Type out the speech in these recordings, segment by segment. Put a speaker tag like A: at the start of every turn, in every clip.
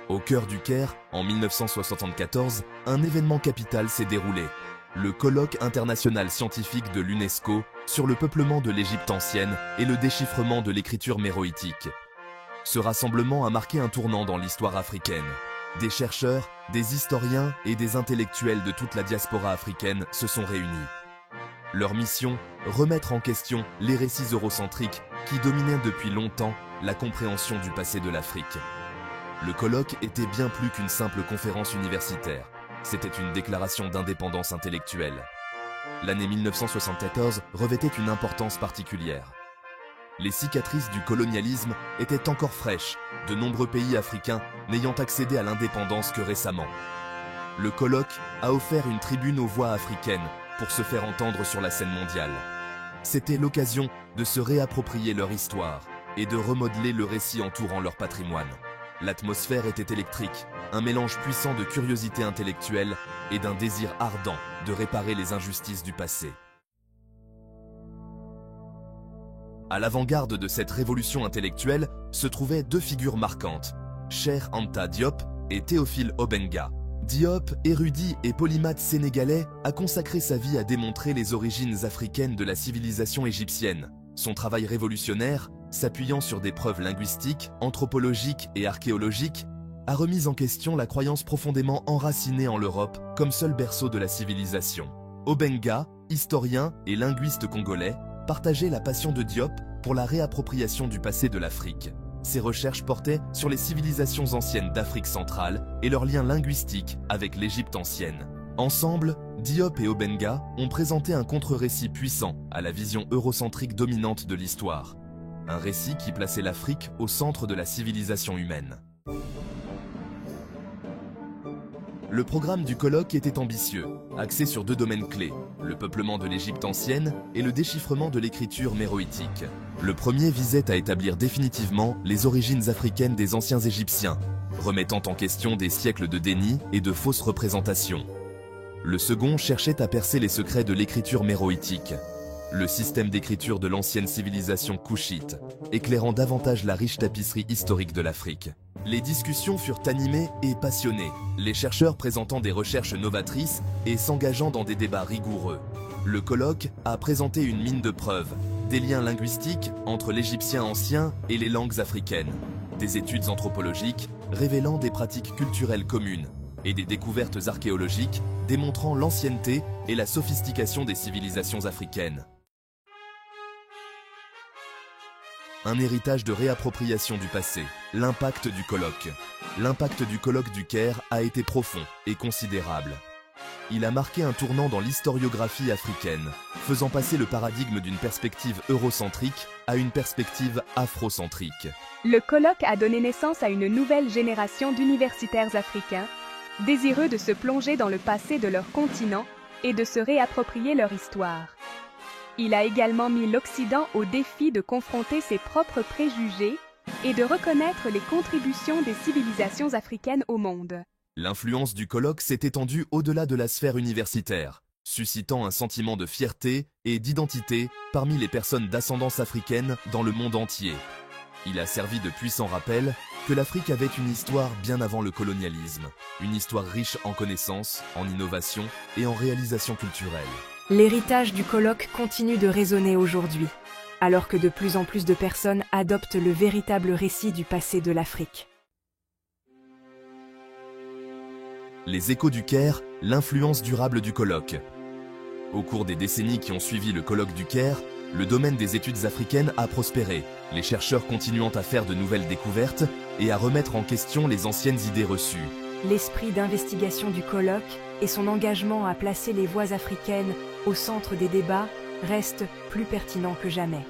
A: Au cœur du Caire, en 1974, un événement capital s'est déroulé. Le colloque international scientifique de l'UNESCO sur le peuplement de l'Égypte ancienne et le déchiffrement de l'écriture méroïtique. Ce rassemblement a marqué un tournant dans l'histoire africaine. Des chercheurs, des historiens et des intellectuels de toute la diaspora africaine se sont réunis. Leur mission, remettre en question les récits eurocentriques qui dominaient depuis longtemps la compréhension du passé de l'Afrique. Le colloque était bien plus qu'une simple conférence universitaire. C'était une déclaration d'indépendance intellectuelle. L'année 1974 revêtait une importance particulière. Les cicatrices du colonialisme étaient encore fraîches, de nombreux pays africains n'ayant accédé à l'indépendance que récemment. Le colloque a offert une tribune aux voix africaines pour se faire entendre sur la scène mondiale. C'était l'occasion de se réapproprier leur histoire et de remodeler le récit entourant leur patrimoine. L'atmosphère était électrique, un mélange puissant de curiosité intellectuelle et d'un désir ardent de réparer les injustices du passé. À l'avant-garde de cette révolution intellectuelle se trouvaient deux figures marquantes, Cheikh Anta Diop et Théophile Obenga. Diop, érudit et polymathe sénégalais, a consacré sa vie à démontrer les origines africaines de la civilisation égyptienne. Son travail révolutionnaire, s'appuyant sur des preuves linguistiques, anthropologiques et archéologiques, a remis en question la croyance profondément enracinée en l'Europe comme seul berceau de la civilisation. Obenga, historien et linguiste congolais, partageait la passion de Diop pour la réappropriation du passé de l'Afrique. Ses recherches portaient sur les civilisations anciennes d'Afrique centrale et leurs liens linguistiques avec l'Égypte ancienne. Ensemble, Diop et Obenga ont présenté un contre-récit puissant à la vision eurocentrique dominante de l'histoire. Un récit qui plaçait l'Afrique au centre de la civilisation humaine. Le programme du colloque était ambitieux, axé sur deux domaines clés, le peuplement de l'Égypte ancienne et le déchiffrement de l'écriture méroïtique. Le premier visait à établir définitivement les origines africaines des anciens Égyptiens, remettant en question des siècles de déni et de fausses représentations. Le second cherchait à percer les secrets de l'écriture méroïtique, le système d'écriture de l'ancienne civilisation couchite, éclairant davantage la riche tapisserie historique de l'Afrique. Les discussions furent animées et passionnées, les chercheurs présentant des recherches novatrices et s'engageant dans des débats rigoureux. Le colloque a présenté une mine de preuves, des liens linguistiques entre l'égyptien ancien et les langues africaines, des études anthropologiques révélant des pratiques culturelles communes, et des découvertes archéologiques démontrant l'ancienneté et la sophistication des civilisations africaines. Un héritage de réappropriation du passé, l'impact du colloque. L'impact du colloque du Caire a été profond et considérable. Il a marqué un tournant dans l'historiographie africaine, faisant passer le paradigme d'une perspective eurocentrique à une perspective afrocentrique.
B: Le colloque a donné naissance à une nouvelle génération d'universitaires africains, désireux de se plonger dans le passé de leur continent et de se réapproprier leur histoire. Il a également mis l'Occident au défi de confronter ses propres préjugés et de reconnaître les contributions des civilisations africaines au monde.
A: L'influence du colloque s'est étendue au-delà de la sphère universitaire, suscitant un sentiment de fierté et d'identité parmi les personnes d'ascendance africaine dans le monde entier. Il a servi de puissant rappel que l'Afrique avait une histoire bien avant le colonialisme, une histoire riche en connaissances, en innovations et en réalisations culturelles.
C: L'héritage du colloque continue de résonner aujourd'hui, alors que de plus en plus de personnes adoptent le véritable récit du passé de l'Afrique.
A: Les échos du Caire, l'influence durable du colloque. Au cours des décennies qui ont suivi le colloque du Caire, le domaine des études africaines a prospéré, les chercheurs continuant à faire de nouvelles découvertes et à remettre en question les anciennes idées reçues.
C: L'esprit d'investigation du colloque et son engagement à placer les voix africaines au centre des débats reste plus pertinent que jamais.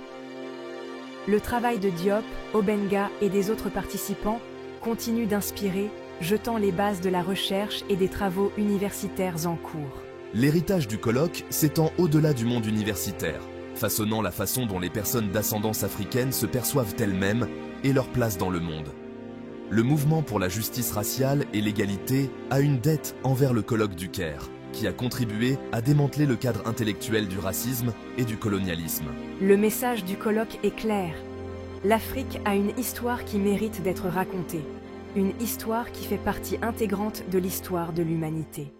C: Le travail de Diop, Obenga et des autres participants continue d'inspirer, jetant les bases de la recherche et des travaux universitaires en cours.
A: L'héritage du colloque s'étend au-delà du monde universitaire, façonnant la façon dont les personnes d'ascendance africaine se perçoivent elles-mêmes et leur place dans le monde. Le mouvement pour la justice raciale et l'égalité a une dette envers le colloque du Caire, qui a contribué à démanteler le cadre intellectuel du racisme et du colonialisme.
C: Le message du colloque est clair. L'Afrique a une histoire qui mérite d'être racontée, une histoire qui fait partie intégrante de l'histoire de l'humanité.